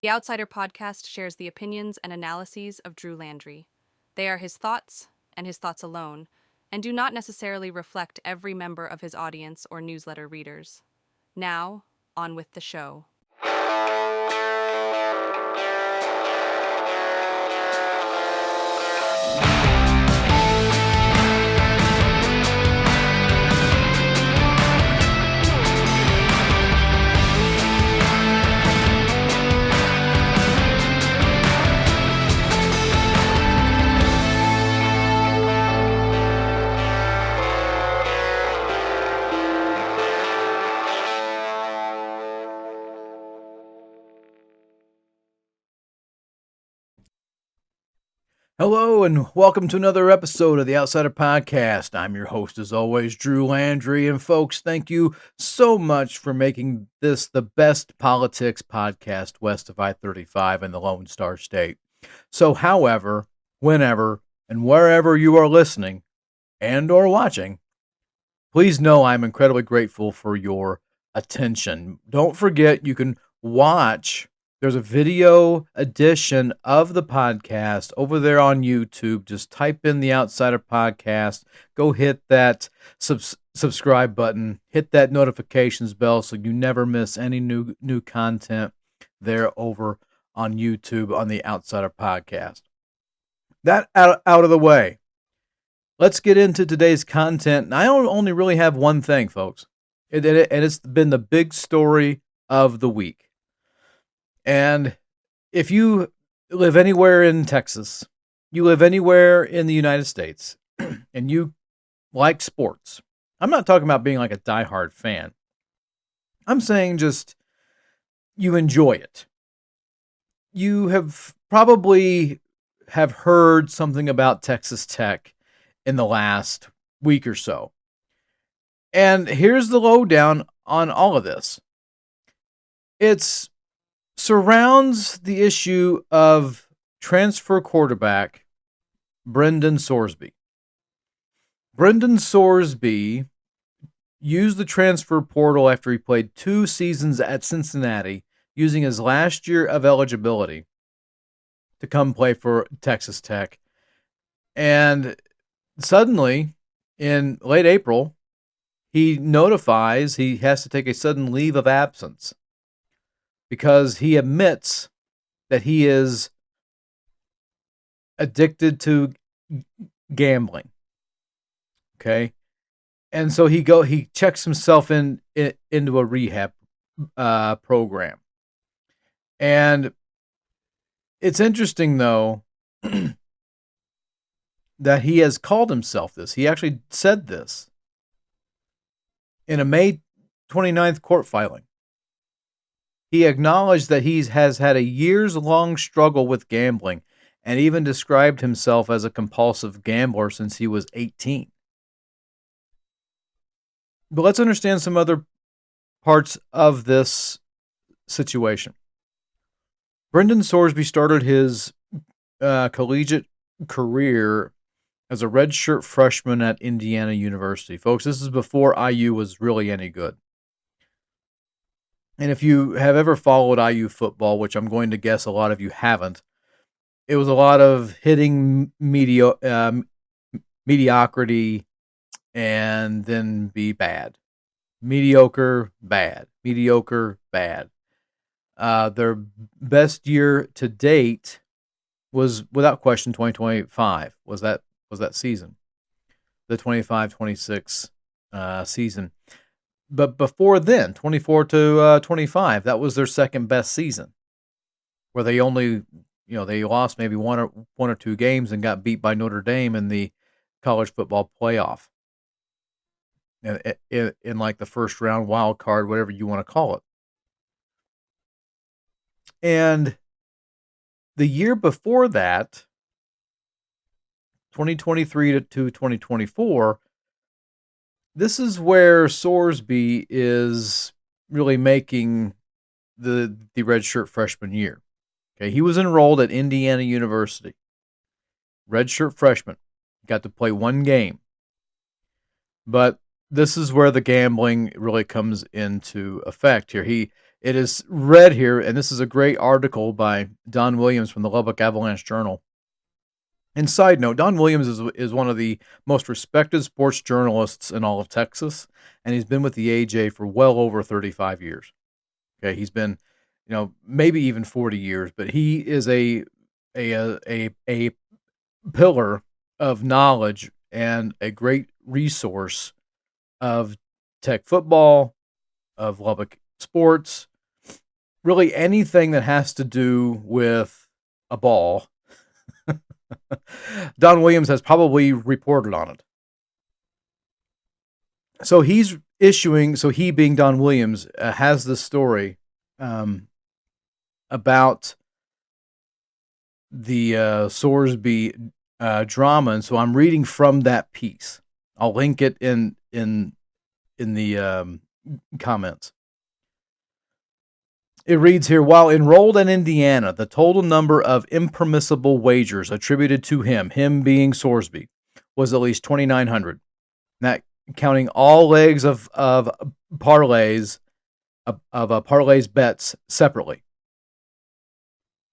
The Outsider podcast shares the opinions and analyses of Drew Landry. They are his thoughts, and his thoughts alone, and do not necessarily reflect every member of his audience or newsletter readers. Now, on with the show. Hello and welcome to another episode of the Outsider Podcast. I'm your host as always, Drew Landry. And folks, thank you so much for making this the best politics podcast west of I-35 in the Lone Star State. So however, whenever, and wherever you are listening and or watching, please know I'm incredibly grateful for your attention. Don't forget you can watch. There's a video edition of the podcast over there on YouTube. Just type in the Outsider Podcast. Go hit that subscribe button. Hit that notifications bell so you never miss any new content there over on YouTube on the Outsider Podcast. That out of the way. Let's get into today's content. And I only really have one thing, folks. And it's been the big story of the week. And if you live anywhere in Texas, you live anywhere in the United States, and you like sports, I'm not talking about being like a diehard fan. I'm saying just you enjoy it. You have probably have heard something about Texas Tech in the last week or so. And here's the lowdown on all of this. It's surrounds the issue of transfer quarterback Brendan Sorsby. Brendan Sorsby used the transfer portal after he played 2 seasons at Cincinnati, using his last year of eligibility to come play for Texas Tech. And suddenly, in late April, he notifies he has to take a sudden leave of absence because he admits that he is addicted to gambling. Okay? And so he checks himself into a rehab program. And it's interesting, though, that he has called himself this. He actually said this in a May 29th court filing. He acknowledged that he has had a years-long struggle with gambling and even described himself as a compulsive gambler since he was 18. But let's understand some other parts of this situation. Brendan Sorsby started his collegiate career as a redshirt freshman at Indiana University. Folks, this is before IU was really any good. And if you have ever followed IU football, which I'm going to guess a lot of you haven't, it was a lot of hitting mediocrity and then be bad. Mediocre, bad. Mediocre, bad. Their best year to date was, without question, 2025 was that season, the 25-26 season. But before then, 24 to 25, that was their second best season, where they only, they lost maybe one or two games and got beat by Notre Dame in the college football playoff, in like the first round wild card, whatever you want to call it. And the year before that, 2023 to 2024, this is where Sorsby is really making the redshirt freshman year. Okay, he was enrolled at Indiana University. Redshirt freshman. Got to play one game. But this is where the gambling really comes into effect here. It is read here, and this is a great article by Don Williams from the Lubbock Avalanche-Journal. And side note, Don Williams is one of the most respected sports journalists in all of Texas, and he's been with the AJ for well over 35 years. Okay, he's been, maybe even 40 years, but he is a pillar of knowledge and a great resource of Tech football, of Lubbock sports, really anything that has to do with a ball. Don Williams has probably reported on it. So he being Don Williams, has this story about the Sorsby drama, and so I'm reading from that piece. I'll link it in the comments. It reads here, while enrolled in Indiana, the total number of impermissible wagers attributed to him being Sorsby, was at least 2,900. That counting all legs of parlays, parlays bets separately.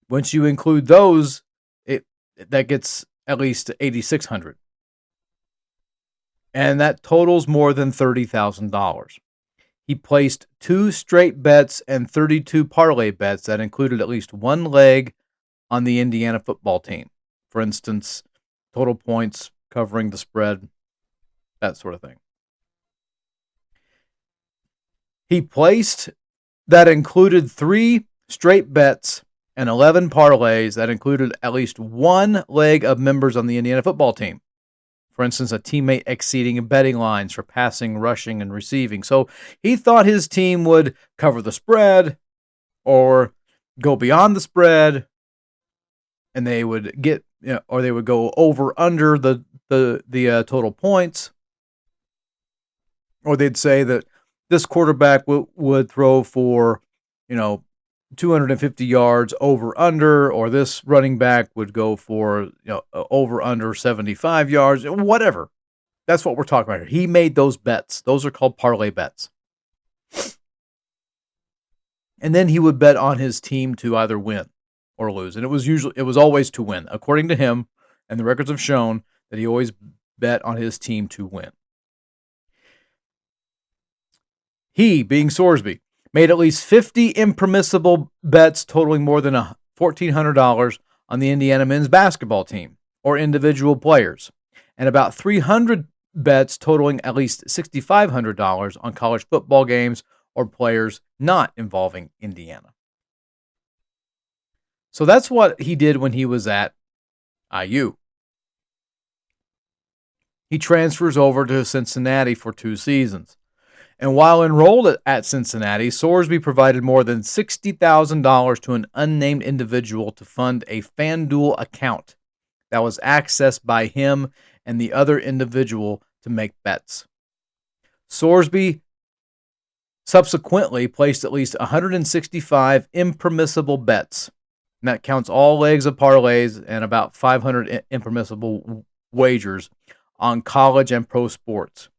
Once you include those, that gets at least 8,600. And that totals more than $30,000. He placed 2 straight bets and 32 parlay bets that included at least one leg on the Indiana football team. For instance, total points, covering the spread, that sort of thing. He placed that included 3 straight bets and 11 parlays that included at least one leg of members on the Indiana football team. For instance, a teammate exceeding betting lines for passing, rushing, and receiving. So he thought his team would cover the spread or go beyond the spread, and they would get, or they would go over under the total points, or they'd say that this quarterback would throw for 250 yards over under, or this running back would go for over under 75 yards, whatever. That's what we're talking about here. He made those bets. Those are called parlay bets. And then he would bet on his team to either win or lose. And it was always to win. According to him, and the records have shown that he always bet on his team to win. He, being Sorsby, made at least 50 impermissible bets totaling more than $1,400 on the Indiana men's basketball team or individual players, and about 300 bets totaling at least $6,500 on college football games or players not involving Indiana. So that's what he did when he was at IU. He transfers over to Cincinnati for 2 seasons. And while enrolled at Cincinnati, Sorsby provided more than $60,000 to an unnamed individual to fund a FanDuel account that was accessed by him and the other individual to make bets. Sorsby subsequently placed at least 165 impermissible bets, and that counts all legs of parlays and about 500 impermissible wagers on college and pro sports,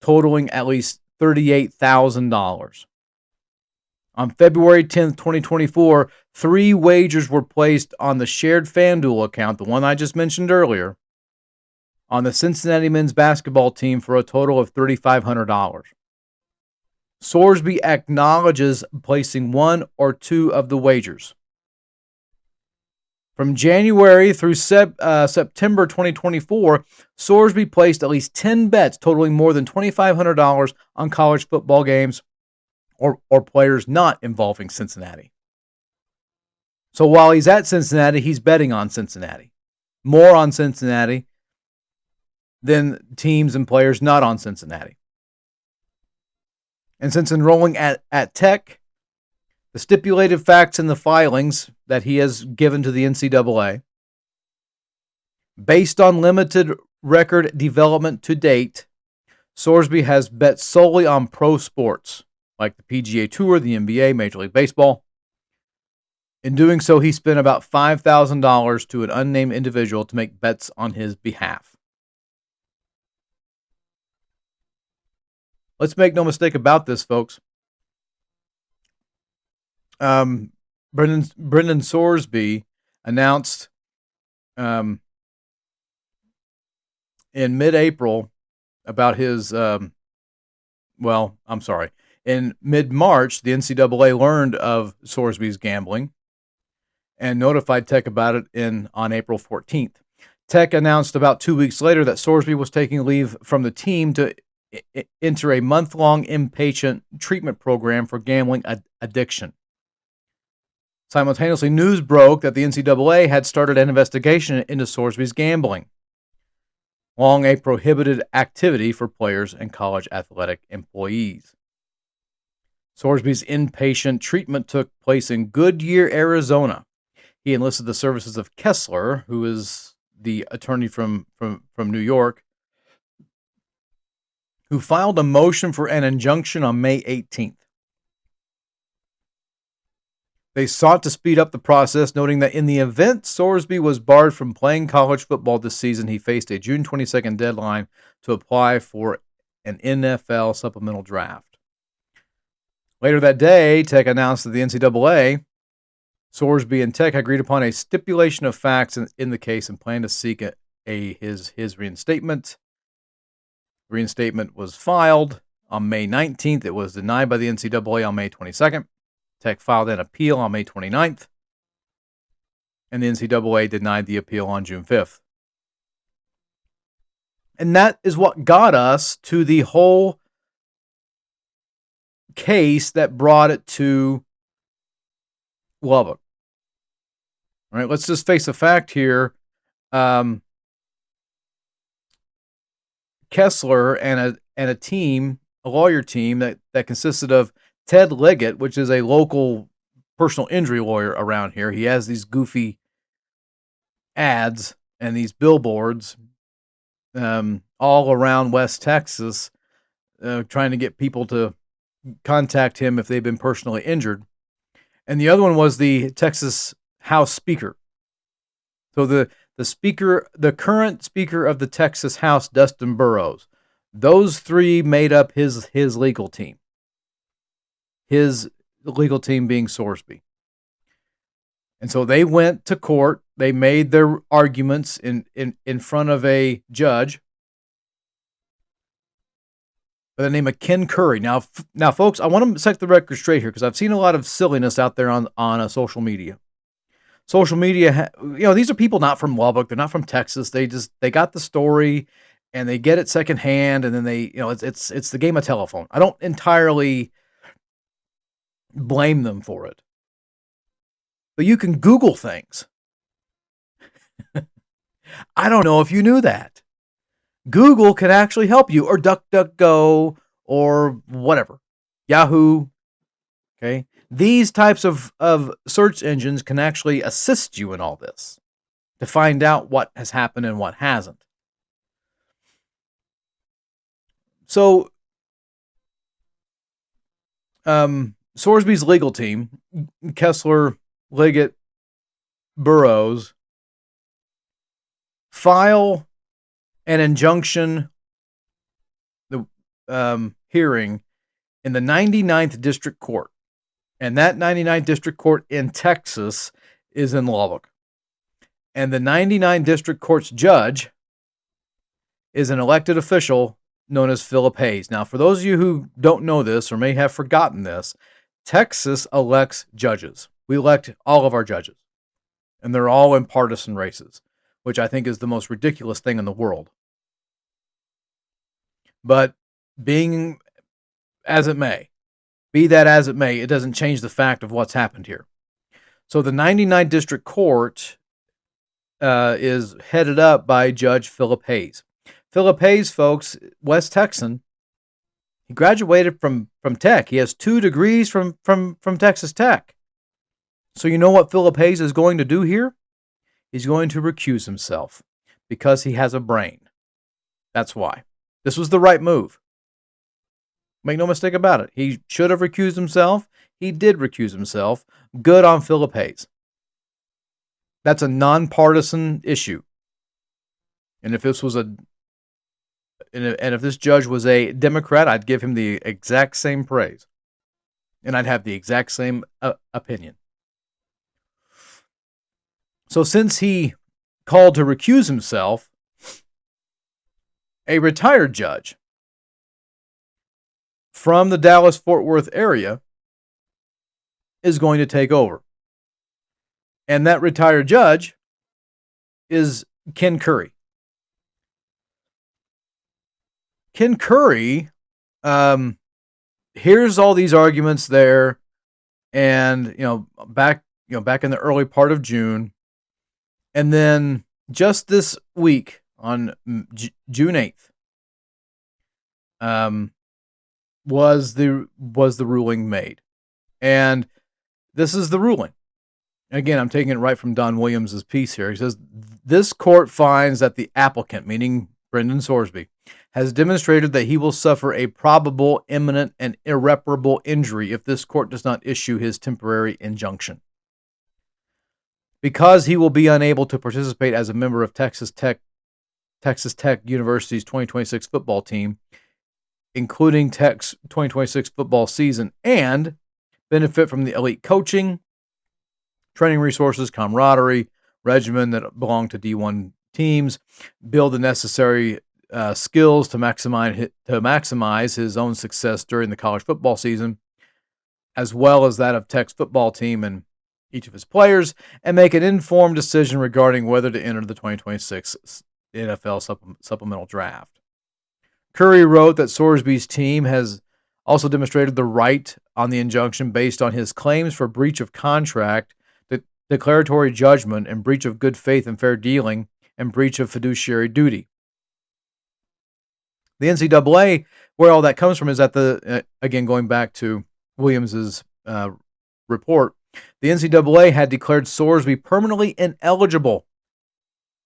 totaling at least $38,000. On February 10th, 2024, 3 wagers were placed on the shared FanDuel account, the one I just mentioned earlier, on the Cincinnati men's basketball team for a total of $3,500. Sorsby acknowledges placing 1 or 2 of the wagers. From January through September 2024, Sorsby placed at least 10 bets totaling more than $2,500 on college football games or players not involving Cincinnati. So while he's at Cincinnati, he's betting on Cincinnati. More on Cincinnati than teams and players not on Cincinnati. And since enrolling at Tech, the stipulated facts in the filings that he has given to the NCAA, based on limited record development to date, Sorsby has bet solely on pro sports, like the PGA Tour, the NBA, Major League Baseball. In doing so, he spent about $5,000 to an unnamed individual to make bets on his behalf. Let's make no mistake about this, folks. Um, Brendan Sorsby announced in mid-April about his in mid-March, the NCAA learned of Sorsby's gambling and notified Tech about it on April 14th. Tech announced about 2 weeks later that Sorsby was taking leave from the team to enter a month-long inpatient treatment program for gambling addiction. Simultaneously, news broke that the NCAA had started an investigation into Sorsby's gambling, long a prohibited activity for players and college athletic employees. Sorsby's inpatient treatment took place in Goodyear, Arizona. He enlisted the services of Kessler, who is the attorney from New York, who filed a motion for an injunction on May 18th. They sought to speed up the process, noting that in the event Sorsby was barred from playing college football this season, he faced a June 22nd deadline to apply for an NFL supplemental draft. Later that day, Tech announced that the NCAA, Sorsby, and Tech agreed upon a stipulation of facts in the case and planned to seek his reinstatement. Reinstatement was filed on May 19th. It was denied by the NCAA on May 22nd. Tech filed an appeal on May 29th, and the NCAA denied the appeal on June 5th. And that is what got us to the whole case that brought it to Lubbock. All right, let's just face a fact here. Kessler and a team, a lawyer team that consisted of Ted Liggett, which is a local personal injury lawyer around here. He has these goofy ads and these billboards all around West Texas, trying to get people to contact him if they've been personally injured. And the other one was the Texas House Speaker. So the speaker, the current Speaker of the Texas House, Dustin Burrows. Those three made up his legal team. His legal team being Sorsby. And so they went to court. They made their arguments in front of a judge by the name of Ken Curry. Now, folks, I want to set the record straight here because I've seen a lot of silliness out there on social media. Social media, these are people not from Lubbock. They're not from Texas. They got the story and they get it secondhand, and then it's the game of telephone. I don't entirely blame them for it. But you can Google things. I don't know if you knew that. Google can actually help you, or DuckDuckGo, or whatever. Yahoo. Okay. These types of search engines can actually assist you in all this to find out what has happened and what hasn't. So, Sorsby's legal team, Kessler, Liggett, Burrows, file an injunction hearing in the 99th District Court. And that 99th District Court in Texas is in Lubbock. And the 99th District Court's judge is an elected official known as Philip Hayes. Now, for those of you who don't know this or may have forgotten this, Texas elects judges. We elect all of our judges. And they're all in partisan races, which I think is the most ridiculous thing in the world. But being as it may, be that as it may, it doesn't change the fact of what's happened here. So the 99th District Court is headed up by Judge Philip Hayes. Philip Hayes, folks, West Texan. He graduated from Tech. He has 2 degrees from Texas Tech. So you know what Philip Hayes is going to do here? He's going to recuse himself because he has a brain. That's why. This was the right move. Make no mistake about it. He should have recused himself. He did recuse himself. Good on Philip Hayes. That's a nonpartisan issue. And if this judge was a Democrat, I'd give him the exact same praise. and I'd have the exact same opinion. So since he called to recuse himself, a retired judge from the Dallas-Fort Worth area is going to take over. And that retired judge is Ken Curry. Ken Curry hears all these arguments there, and back in the early part of June, and then just this week on June 8th, was the ruling made, and this is the ruling. Again, I'm taking it right from Don Williams' piece here. He says, this court finds that the applicant, meaning Brendan Sorsby, has demonstrated that he will suffer a probable, imminent, and irreparable injury if this court does not issue his temporary injunction. Because he will be unable to participate as a member of Texas Tech University's 2026 football team, including Tech's 2026 football season, and benefit from the elite coaching, training resources, camaraderie, regimen that belong to D1 teams, build the necessary skills to maximize his own success during the college football season, as well as that of Tech's football team and each of his players, and make an informed decision regarding whether to enter the 2026 NFL supplemental draft. Curry wrote that Sorsby's team has also demonstrated the right on the injunction based on his claims for breach of contract, declaratory judgment, and breach of good faith and fair dealing, and breach of fiduciary duty. The NCAA, where all that comes from, is at again, going back to Williams's report, the NCAA had declared Sorsby permanently ineligible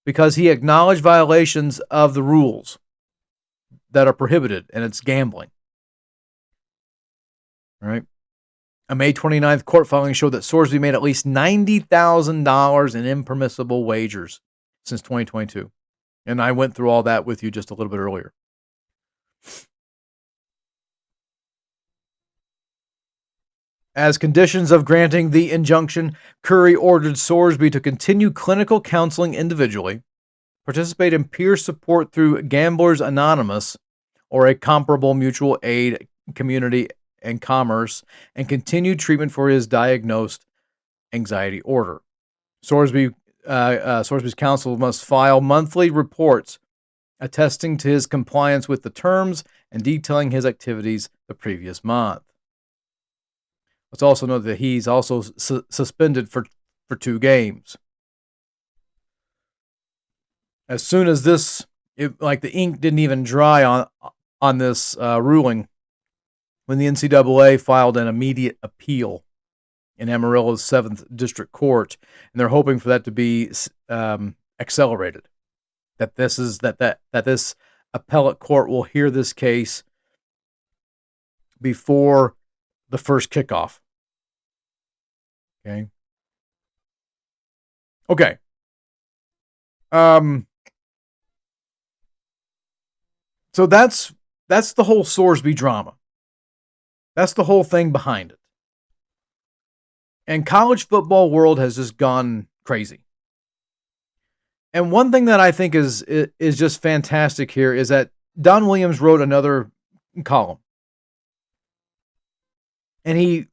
because he acknowledged violations of the rules that are prohibited, and it's gambling. All right. A May 29th court filing showed that Sorsby made at least $90,000 in impermissible wagers since 2022. And I went through all that with you just a little bit earlier. As conditions of granting the injunction, Curry ordered Sorsby to continue clinical counseling individually, participate in peer support through Gamblers Anonymous or a comparable mutual aid community and commerce, and continue treatment for his diagnosed anxiety order. Sorsby's counsel must file monthly reports attesting to his compliance with the terms and detailing his activities the previous month. Let's also note that he's also suspended for 2 games. As soon as the ink didn't even dry on this ruling, when the NCAA filed an immediate appeal in Amarillo's 7th District Court, and they're hoping for that to be accelerated. That this appellate court will hear this case before the first kickoff. Okay. So that's the whole Sorsby drama. That's the whole thing behind it. And college football world has just gone crazy. And one thing that I think is just fantastic here is that Don Williams wrote another column. And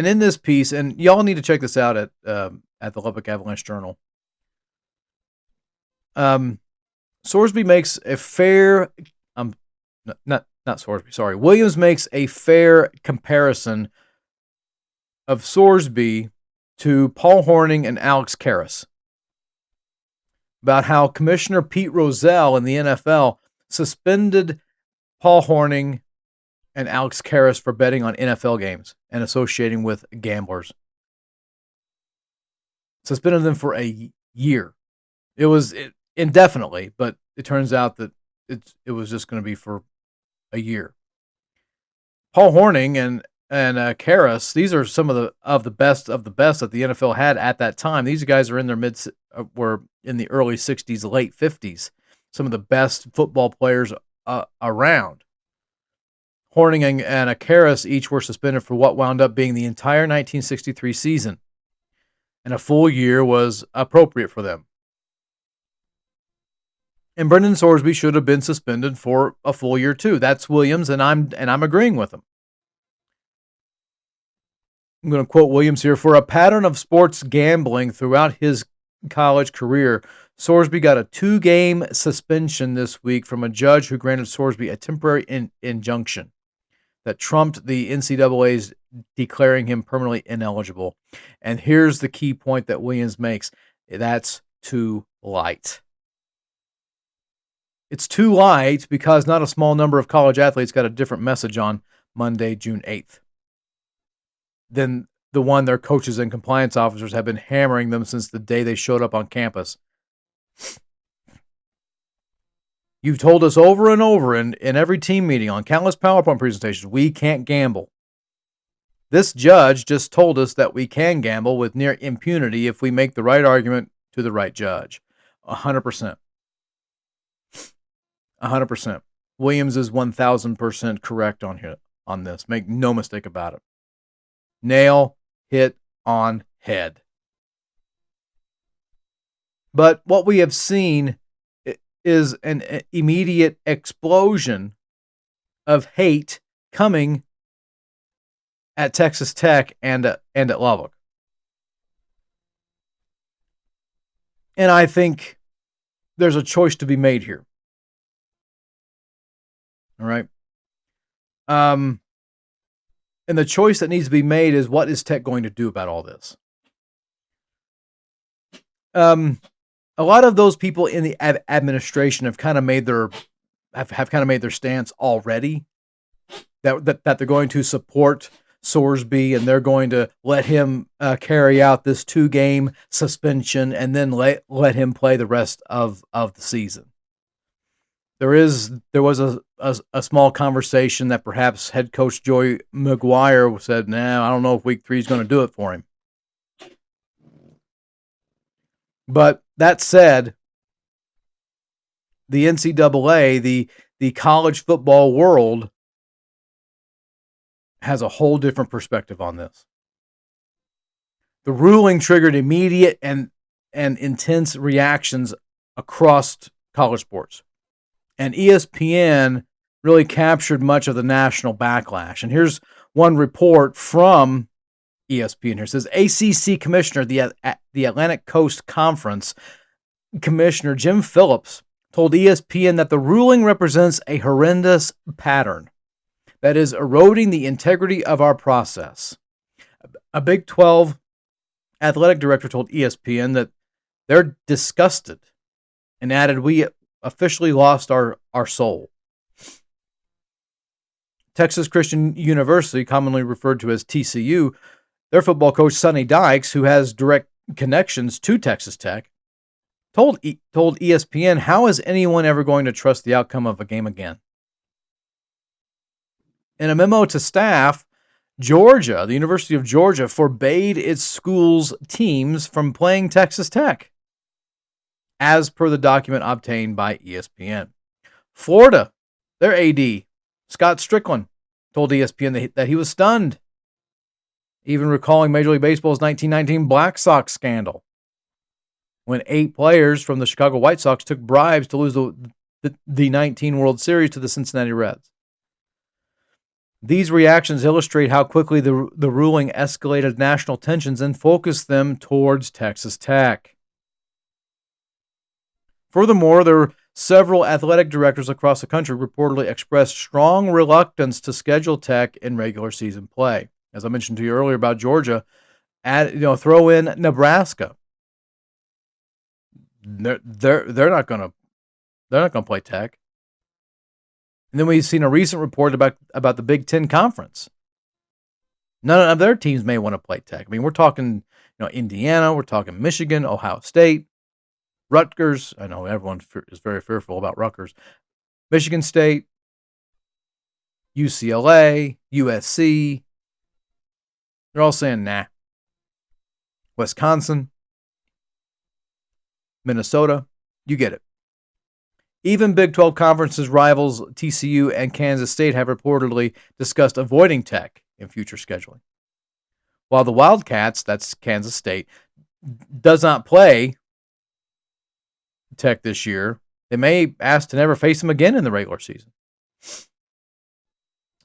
in this piece, and y'all need to check this out at the Lubbock Avalanche-Journal. Sorsby makes a fair not Sorsby, sorry. Williams makes a fair comparison of Sorsby to Paul Hornung and Alex Karras about how Commissioner Pete Rozelle in the NFL suspended Paul Hornung and Alex Karras for betting on NFL games and associating with gamblers. Suspended them for a year. It was indefinitely, but it turns out that it was just going to be for a year. Paul Hornung and Karras, these are some of the best that the NFL had at that time. These guys are in their were in the early 60s, late 50s. Some of the best football players around. Horning and Akaris each were suspended for what wound up being the entire 1963 season, and a full year was appropriate for them. And Brendan Sorsby should have been suspended for a full year too. That's Williams, and I'm agreeing with him. I'm going to quote Williams here. For a pattern of sports gambling throughout his college career, Sorsby got a 2-game suspension this week from a judge who granted Sorsby a temporary injunction that trumped the NCAA's declaring him permanently ineligible. And here's the key point that Williams makes. That's too light. It's too light because not a small number of college athletes got a different message on Monday, June 8th. Than the one their coaches and compliance officers have been hammering them since the day they showed up on campus. You've told us over and over in every team meeting on countless PowerPoint presentations, we can't gamble. This judge just told us that we can gamble with near impunity if we make the right argument to the right judge. 100%. 100%. Williams is 1,000% correct on this. Make no mistake about it. Nail hit on head. But what we have seen is an immediate explosion of hate coming at Texas Tech and at Lubbock. And I think there's a choice to be made here. All right. And the choice that needs to be made is, what is Tech going to do about all this? A lot of those people in the administration have kind of made their stance already. That they're going to support Sorsby and they're going to let him carry out this 2-game suspension and then let him play the rest of the season. There was a small conversation that perhaps head coach Joey McGuire said, "Nah, I don't know if week 3 is going to do it for him." But that said, the NCAA, the college football world, has a whole different perspective on this. The ruling triggered immediate and intense reactions across college sports. And ESPN really captured much of the national backlash. And here's one report from ESPN here. It says ACC Commissioner, the Atlantic Coast Conference Commissioner Jim Phillips told ESPN that the ruling represents a horrendous pattern that is eroding the integrity of our process. A Big 12 athletic director told ESPN that they're disgusted and added, "We officially lost our soul." Texas Christian University, commonly referred to as TCU, their football coach Sonny Dykes, who has direct connections to Texas Tech, told ESPN, "How is anyone ever going to trust the outcome of a game again?" In a memo to staff, Georgia, the University of Georgia, forbade its school's teams from playing Texas Tech, as per the document obtained by ESPN. Florida, their AD, Scott Strickland, told ESPN that he was stunned, even recalling Major League Baseball's 1919 Black Sox scandal, when 8 players from the Chicago White Sox took bribes to lose the 19 World Series to the Cincinnati Reds. These reactions illustrate how quickly the ruling escalated national tensions and focused them towards Texas Tech. Furthermore, there were several athletic directors across the country reportedly expressed strong reluctance to schedule Tech in regular season play. As I mentioned to you earlier about Georgia, throw in Nebraska. They're not going to play Tech. And then we've seen a recent report about the Big Ten Conference. None of their teams may want to play Tech. I mean, we're talking, Indiana, we're talking Michigan, Ohio State, Rutgers. I know everyone is very fearful about Rutgers. Michigan State, UCLA, USC. They're all saying nah. Wisconsin, Minnesota, you get it. Even Big 12 conferences rivals TCU and Kansas State have reportedly discussed avoiding Tech in future scheduling. While the Wildcats, that's Kansas State, does not play Tech this year, they may ask to never face them again in the regular season.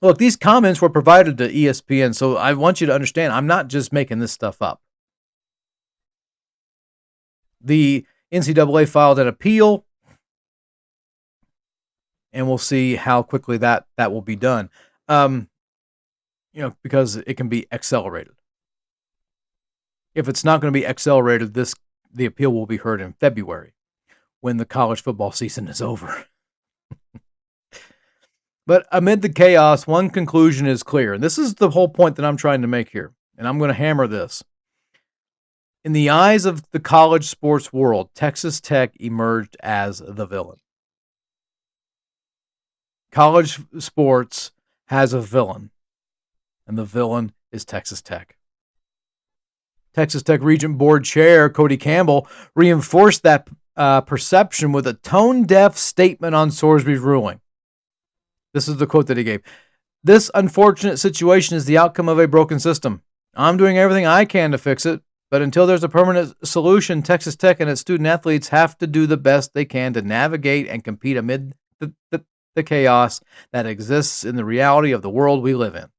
Look, these comments were provided to ESPN, so I want you to understand I'm not just making this stuff up. The NCAA filed an appeal, and we'll see how quickly that will be done. Because it can be accelerated. If it's not going to be accelerated, the appeal will be heard in February when the college football season is over. But amid the chaos, one conclusion is clear. And this is the whole point that I'm trying to make here. And I'm going to hammer this. In the eyes of the college sports world, Texas Tech emerged as the villain. College sports has a villain, and the villain is Texas Tech. Texas Tech Regent Board Chair Cody Campbell reinforced that perception with a tone-deaf statement on Sorsby's ruling. This is the quote that he gave. "This unfortunate situation is the outcome of a broken system. I'm doing everything I can to fix it, but until there's a permanent solution, Texas Tech and its student athletes have to do the best they can to navigate and compete amid the chaos that exists in the reality of the world we live in."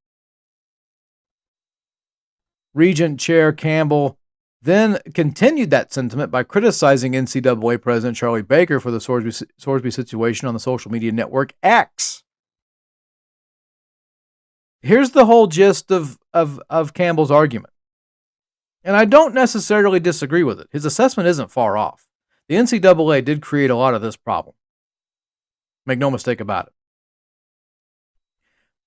Regent Chair Campbell then continued that sentiment by criticizing NCAA President Charlie Baker for the Sorsby situation on the social media network X. Here's the whole gist of Campbell's argument. And I don't necessarily disagree with it. His assessment isn't far off. The NCAA did create a lot of this problem. Make no mistake about it.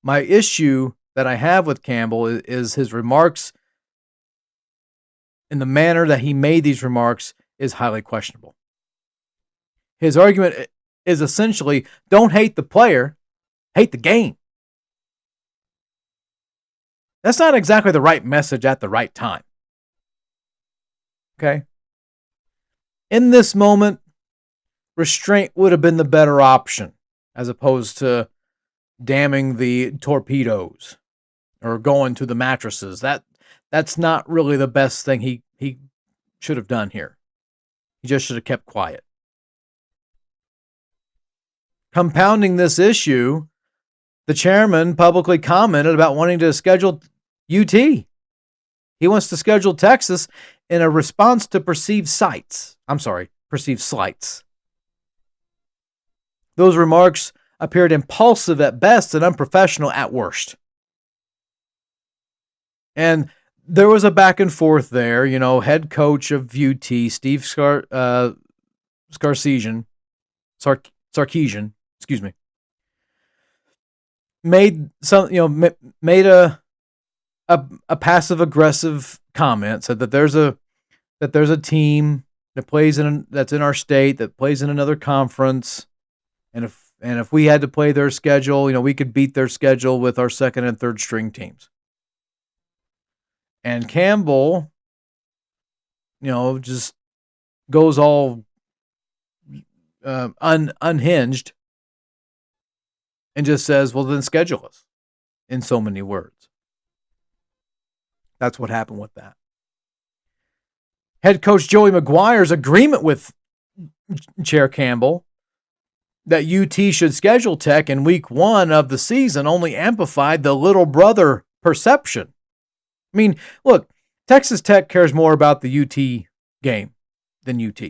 My issue that I have with Campbell is his remarks, and the manner that he made these remarks is highly questionable. His argument is essentially, don't hate the player, hate the game. That's not exactly the right message at the right time. Okay? In this moment, restraint would have been the better option as opposed to damning the torpedoes or going to the mattresses. That's not really the best thing he should have done here. He just should have kept quiet. Compounding this issue, the chairman publicly commented about wanting to schedule UT. He wants to schedule Texas in a response to perceived slights. Those remarks appeared impulsive at best and unprofessional at worst. And there was a back and forth there. Head coach of UT, Steve Sarkisian, made a passive aggressive comment, said that there's a team that plays that's in our state that plays in another conference, and if we had to play their schedule, we could beat their schedule with our second and third string teams. And Campbell, just goes all unhinged and just says, well, then schedule us, in so many words. That's what happened with that. Head coach Joey McGuire's agreement with Chair Campbell that UT should schedule Tech in week 1 of the season only amplified the little brother perception. I mean, look, Texas Tech cares more about the UT game than UT.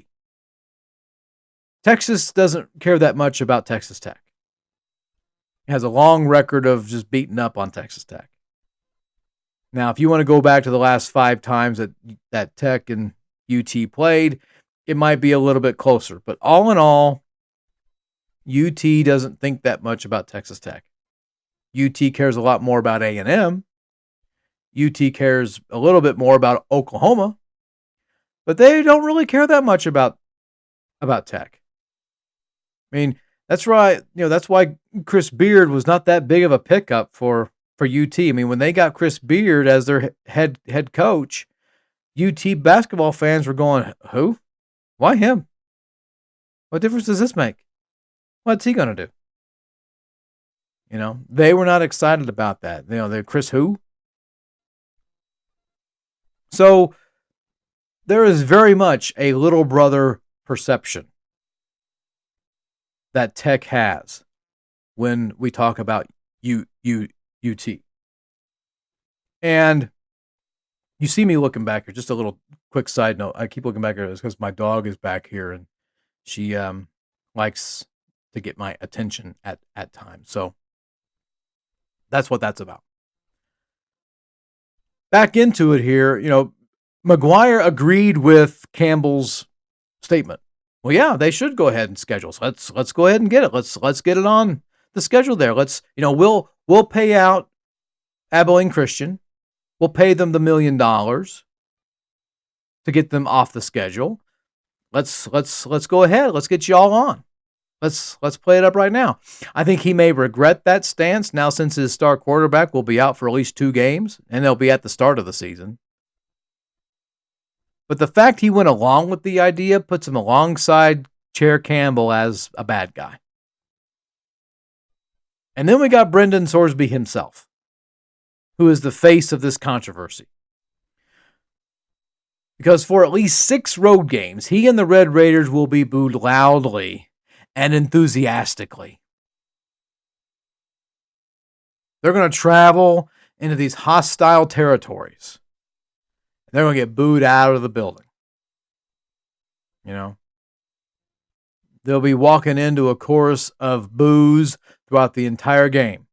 Texas doesn't care that much about Texas Tech. It has a long record of just beating up on Texas Tech. Now, if you want to go back to the last 5 times that Tech and UT played, it might be a little bit closer. But all in all, UT doesn't think that much about Texas Tech. UT cares a lot more about A&M. UT cares a little bit more about Oklahoma. But they don't really care that much about Tech. I mean, that's right. That's why Chris Beard was not that big of a pickup for UT. I mean, when they got Chris Beard as their head coach, UT basketball fans were going, who? Why him? What difference does this make? What's he going to do? They were not excited about that. They're Chris who? So there is very much a little brother perception that Tech has when we talk about UT. And you see me looking back here. Just a little quick side note. I keep looking back here because my dog is back here and she likes to get my attention at times. So that's what that's about. Back into it here, McGuire agreed with Campbell's statement. Well, yeah, they should go ahead and schedule. So let's go ahead and get it. Let's get it on the schedule there. We'll pay out Abilene Christian. We'll pay them the $1 million to get them off the schedule. Let's go ahead. Let's get you all on. Let's play it up right now. I think he may regret that stance now since his star quarterback will be out for at least 2 games, and they'll be at the start of the season. But the fact he went along with the idea puts him alongside Chair Campbell as a bad guy. And then we got Brendan Sorsby himself, who is the face of this controversy. Because for at least 6 road games, he and the Red Raiders will be booed loudly and enthusiastically. They're going to travel into these hostile territories. They're going to get booed out of the building. They'll be walking into a chorus of boos throughout the entire game.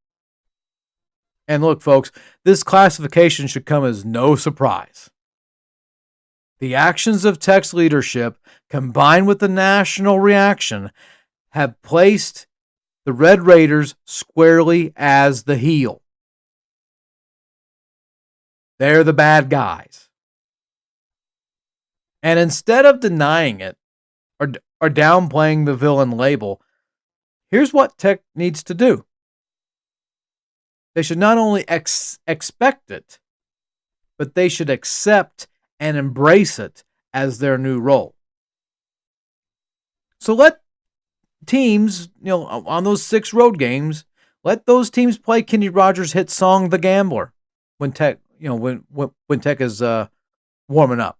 And look, folks, this classification should come as no surprise. The actions of Tech's leadership, combined with the national reaction, have placed the Red Raiders squarely as the heel. They're the bad guys. And instead of denying it or downplaying the villain label, here's what Tech needs to do. They should not only expect it, but they should accept and embrace it as their new role. So let teams, on those 6 road games, let those teams play Kenny Rogers' hit song "The Gambler" when Tech, when Tech is warming up.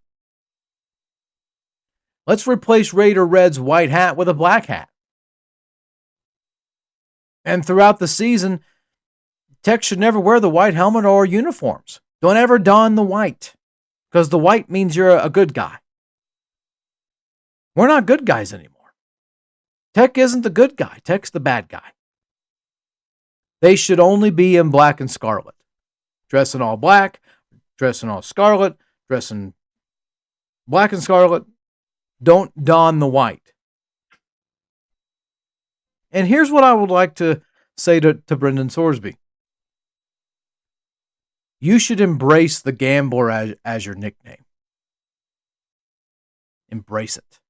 Let's replace Raider Red's white hat with a black hat. And throughout the season, Tech should never wear the white helmet or uniforms. Don't ever don the white, because the white means you're a good guy. We're not good guys anymore. Tech isn't the good guy. Tech's the bad guy. They should only be in black and scarlet. Dress in all black, dress in all scarlet, dress in black and scarlet. Don't don the white. And here's what I would like to say to Brendan Sorsby. You should embrace the Gambler as your nickname. Embrace it.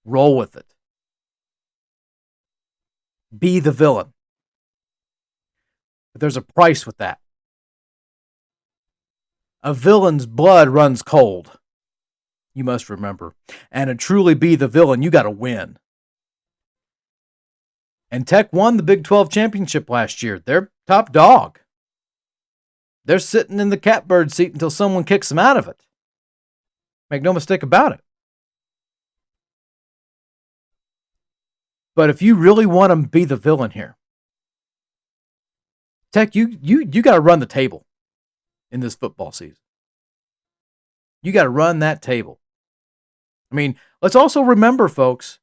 Roll with it. Be the villain. But there's a price with that. A villain's blood runs cold. You must remember. And to truly be the villain, you got to win. And Tech won the Big 12 championship last year. They're top dog. They're sitting in the catbird seat until someone kicks them out of it. Make no mistake about it. But if you really want to be the villain here, Tech, you got to run the table in this football season. You got to run that table. I mean, let's also remember, folks,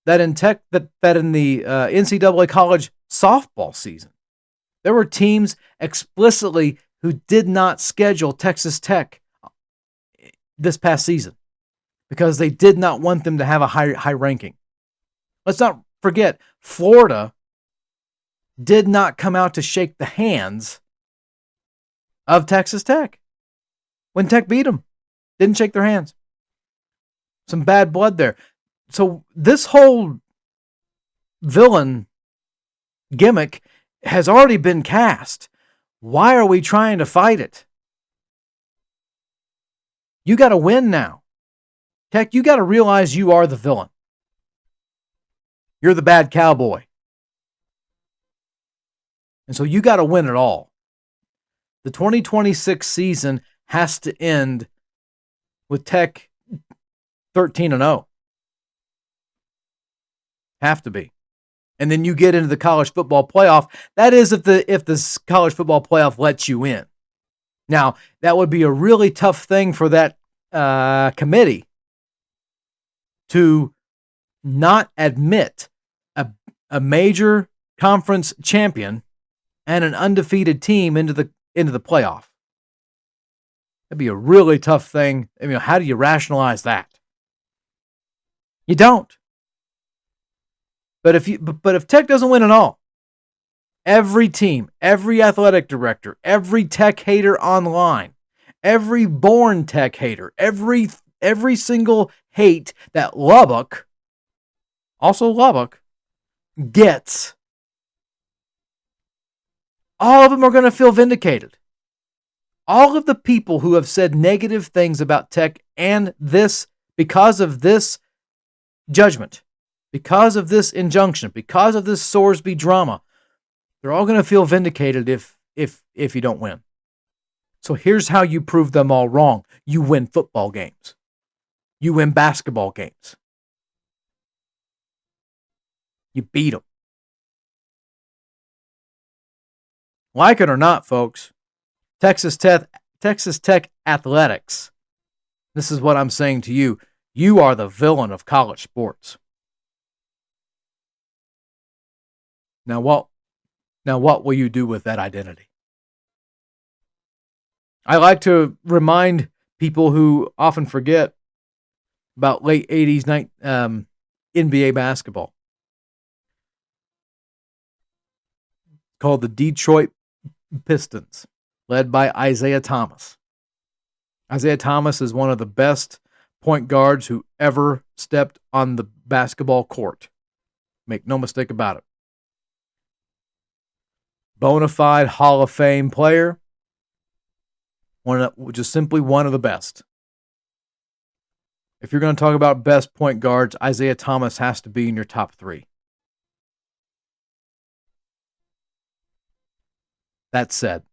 that in Tech, that in the NCAA college softball season, there were teams explicitly who did not schedule Texas Tech this past season because they did not want them to have a high ranking. Let's not forget, Florida did not come out to shake the hands of Texas Tech when Tech beat them. Didn't shake their hands. Some bad blood there. So this whole villain gimmick has already been cast. Why are we trying to fight it? You got to win now. Tech, you got to realize you are the villain. You're the bad cowboy. And so you got to win it all. The 2026 season has to end with Tech 13-0. Have to be. And then you get into the college football playoff. That is if the college football playoff lets you in. Now, that would be a really tough thing for that committee to not admit a major conference champion and an undefeated team into the playoff. That'd be a really tough thing. I mean, how do you rationalize that? You don't. But if Tech doesn't win at all, every team, every athletic director, every Tech hater online, every born Tech hater, every single hate that Lubbock gets, all of them are going to feel vindicated. All of the people who have said negative things about Tech and this, because of this judgment, because of this injunction, because of this Sorsby drama, they're all going to feel vindicated if you don't win. So here's how you prove them all wrong. You win football games. You win basketball games. You beat them. Like it or not, folks, Texas Tech athletics. This is what I'm saying to you. You are the villain of college sports. Now what will you do with that identity? I like to remind people who often forget about late 80s NBA basketball, called the Detroit Pistons, led by Isaiah Thomas. Isaiah Thomas is one of the best point guards who ever stepped on the basketball court. Make no mistake about it. Bona fide Hall of Fame player, just simply one of the best. If you're going to talk about best point guards, Isaiah Thomas has to be in your top 3. That said,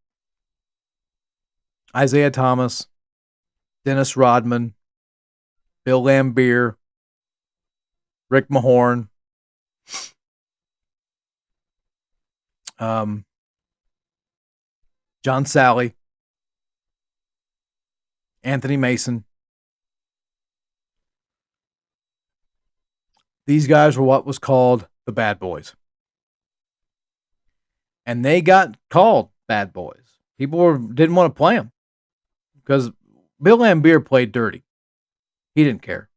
Isaiah Thomas, Dennis Rodman, Bill Laimbeer, Rick Mahorn, John Sally, Anthony Mason. These guys were what was called the bad boys. And they got called bad boys. People didn't want to play them because Bill Laimbeer played dirty. He didn't care.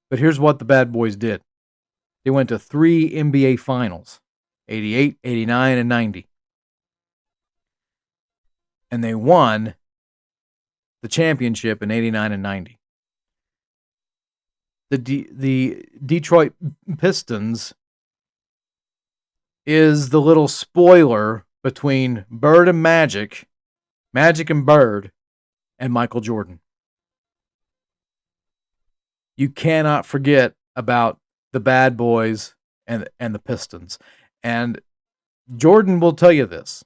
But here's what the bad boys did. They went to 3 NBA finals, 88, 89, and 90. And they won the championship in 89 and 90. The Detroit Pistons is the little spoiler between Bird and Magic and Bird, and Michael Jordan. You cannot forget about the bad boys and the Pistons. And Jordan will tell you this.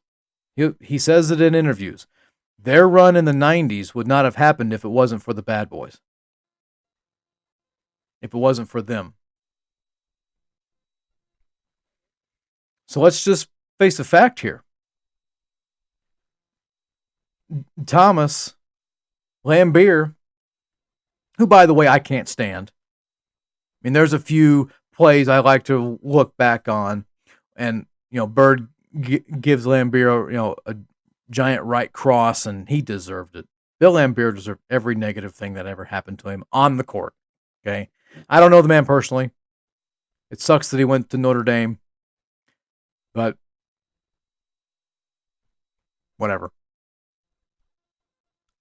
He says it in interviews. Their run in the 90s would not have happened if it wasn't for the bad boys. If it wasn't for them. So let's just face the fact here. Thomas, Laimbeer, who, by the way, I can't stand. I mean, there's a few plays I like to look back on, and Bird gives Laimbeer a giant right cross, and he deserved it. Bill Laimbeer deserved every negative thing that ever happened to him on the court. Okay, I don't know the man personally. It sucks that he went to Notre Dame, but whatever.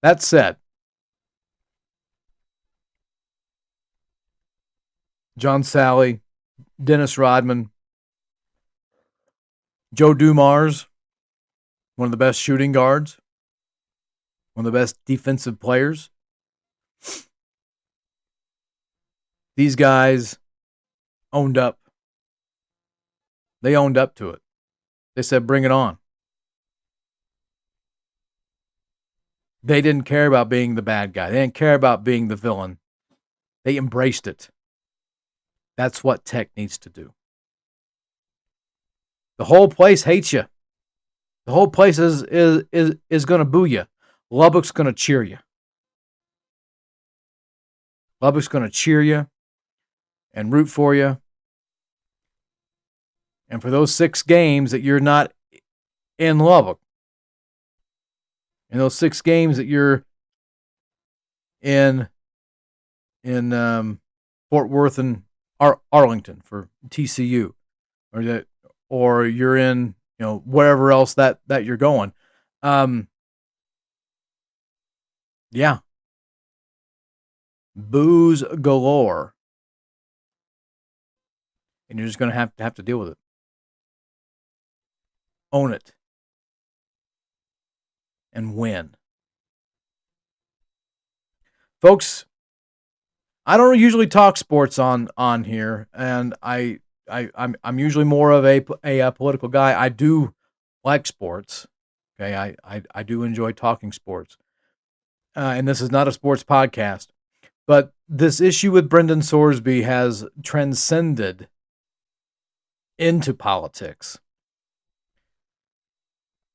That said, John Sally, Dennis Rodman, Joe Dumars, one of the best shooting guards, one of the best defensive players These guys owned up. They owned up to it. They said, bring it on. They didn't care about being the bad guy. They didn't care about being the villain. They embraced it. That's what tech needs to do. The whole place hates you. The whole place is going to boo you. Lubbock's going to cheer you. Lubbock's going to cheer you and root for you. And for those 6 games that you're not in Lubbock, and those 6 games that you're in Fort Worth and Arlington for TCU, or you're in wherever else that you're going, yeah, boos galore, and you're just going to have to deal with it. Own it and win. Folks, I don't usually talk sports on here, and I'm usually more of a political guy. I do like sports. Okay, I do enjoy talking sports, and this is not a sports podcast. But this issue with Brendan Sorsby has transcended into politics,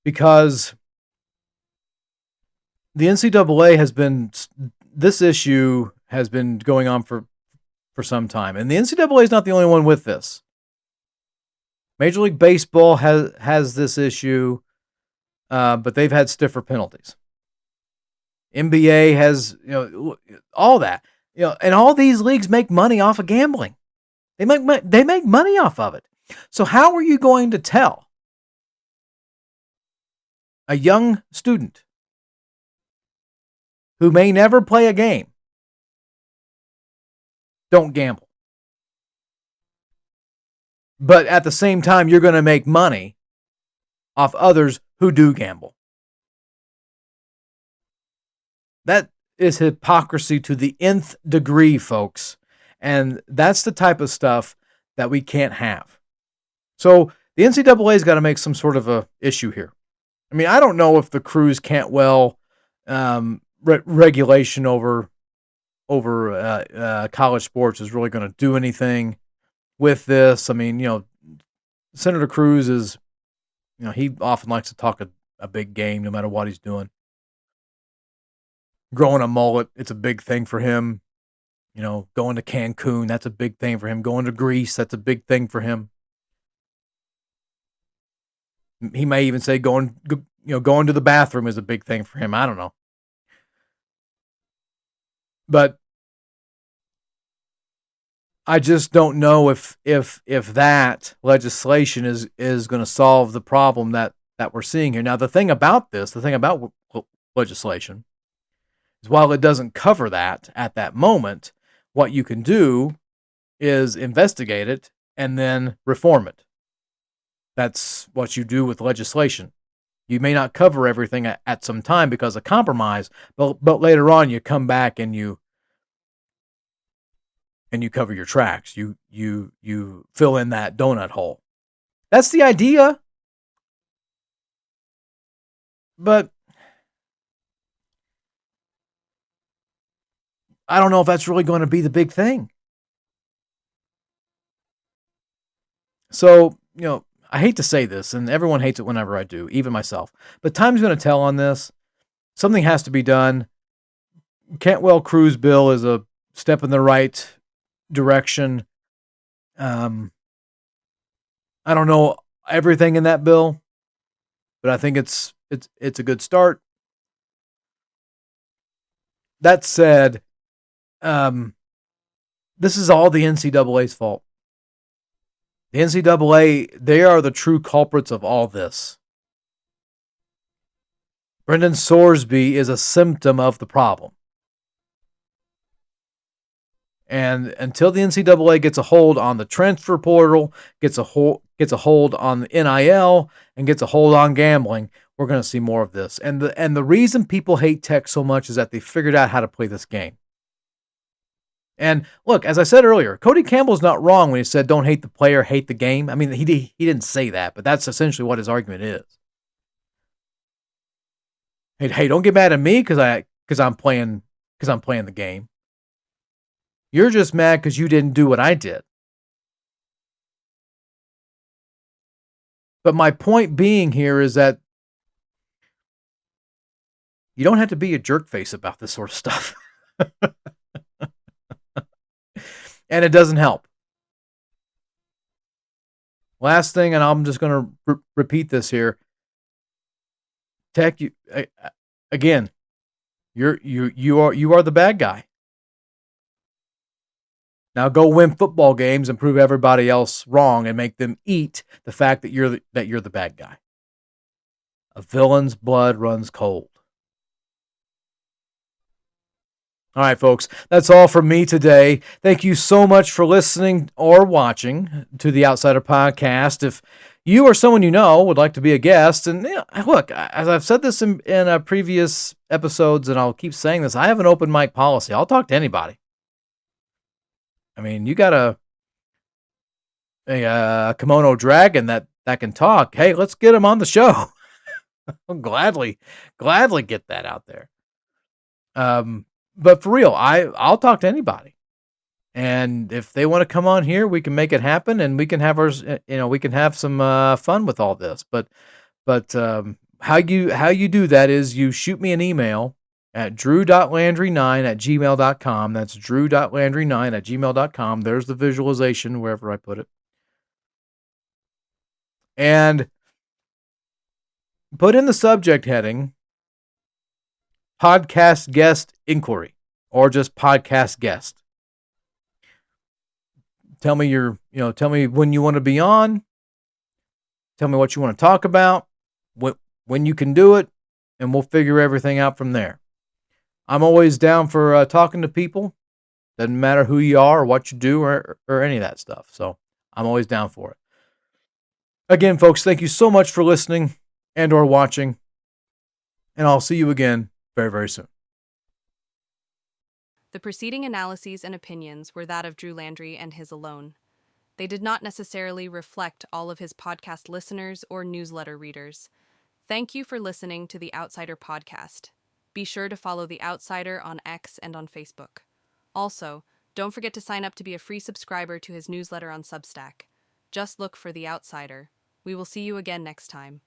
because the NCAA this issue has been going on for some time. And the NCAA is not the only one with this. Major League Baseball has this issue, but they've had stiffer penalties. NBA has, all that. And all these leagues make money off of gambling. They make money off of it. So how are you going to tell a young student who may never play a game, don't gamble? But at the same time, you're going to make money off others who do gamble. That is hypocrisy to the nth degree, folks. And that's the type of stuff that we can't have. So the NCAA's got to make some sort of a issue here. I mean, I don't know if the Cruz Cantwell regulation over college sports is really going to do anything with this. I mean, Senator Cruz is, he often likes to talk a big game no matter what he's doing. Growing a mullet, it's a big thing for him. Going to Cancun, that's a big thing for him. Going to Greece, that's a big thing for him. He may even say going to the bathroom is a big thing for him. I don't know. But I just don't know if that legislation is going to solve the problem that we're seeing here. Now, the thing about legislation is, while it doesn't cover that at that moment, what you can do is investigate it and then reform it. That's what you do with legislation. You may not cover everything at some time because of compromise, but later on you come back and you cover your tracks. You fill in that donut hole. That's the idea. But I don't know if that's really going to be the big thing. So, I hate to say this, and everyone hates it whenever I do, even myself. But time's going to tell on this. Something has to be done. Cantwell Cruz bill is a step in the right direction. I don't know everything in that bill, but I think it's a good start. That said, this is all the NCAA's fault. The NCAA, they are the true culprits of all this. Brendan Sorsby is a symptom of the problem. And until the NCAA gets a hold on the transfer portal, gets a hold on the NIL, and gets a hold on gambling, we're going to see more of this. And the reason people hate tech so much is that they figured out how to play this game. And look, as I said earlier, Cody Campbell's not wrong when he said, don't hate the player, hate the game. I mean, he didn't say that, but that's essentially what his argument is. Hey, don't get mad at me because I'm playing the game. You're just mad because you didn't do what I did. But my point being here is that you don't have to be a jerk face about this sort of stuff. And it doesn't help. Last thing, and I'm just going to repeat this here. Tech, again, you are the bad guy. Now go win football games and prove everybody else wrong and make them eat the fact that you're the bad guy. A villain's blood runs cold. All right, folks, that's all from me today. Thank you so much for listening or watching to the Outsider Podcast. If you or someone you know would like to be a guest, and look, as I've said this in previous episodes, and I'll keep saying this, I have an open mic policy. I'll talk to anybody. I mean, you got a kimono dragon that can talk. Hey, let's get him on the show. I'll gladly get that out there. But for real, I'll talk to anybody. And if they want to come on here, we can make it happen, and we can have we can have some fun with all this. But how you do that is you shoot me an email at drew.landry9@gmail.com. That's drew.landry9@gmail.com. There's the visualization wherever I put it. And put in the subject heading podcast guest inquiry, or just podcast guest. Tell me tell me when you want to be on. Tell me what you want to talk about, when you can do it, and we'll figure everything out from there. I'm always down for talking to people. Doesn't matter who you are or what you do or any of that stuff. So I'm always down for it. Again, folks, thank you so much for listening and or watching. And I'll see you again very, very soon. The preceding analyses and opinions were that of Drew Landry and his alone. They did not necessarily reflect all of his podcast listeners or newsletter readers. Thank you for listening to the Outsider Podcast. Be sure to follow The Outsider on X and on Facebook. Also, don't forget to sign up to be a free subscriber to his newsletter on Substack. Just look for The Outsider. We will see you again next time.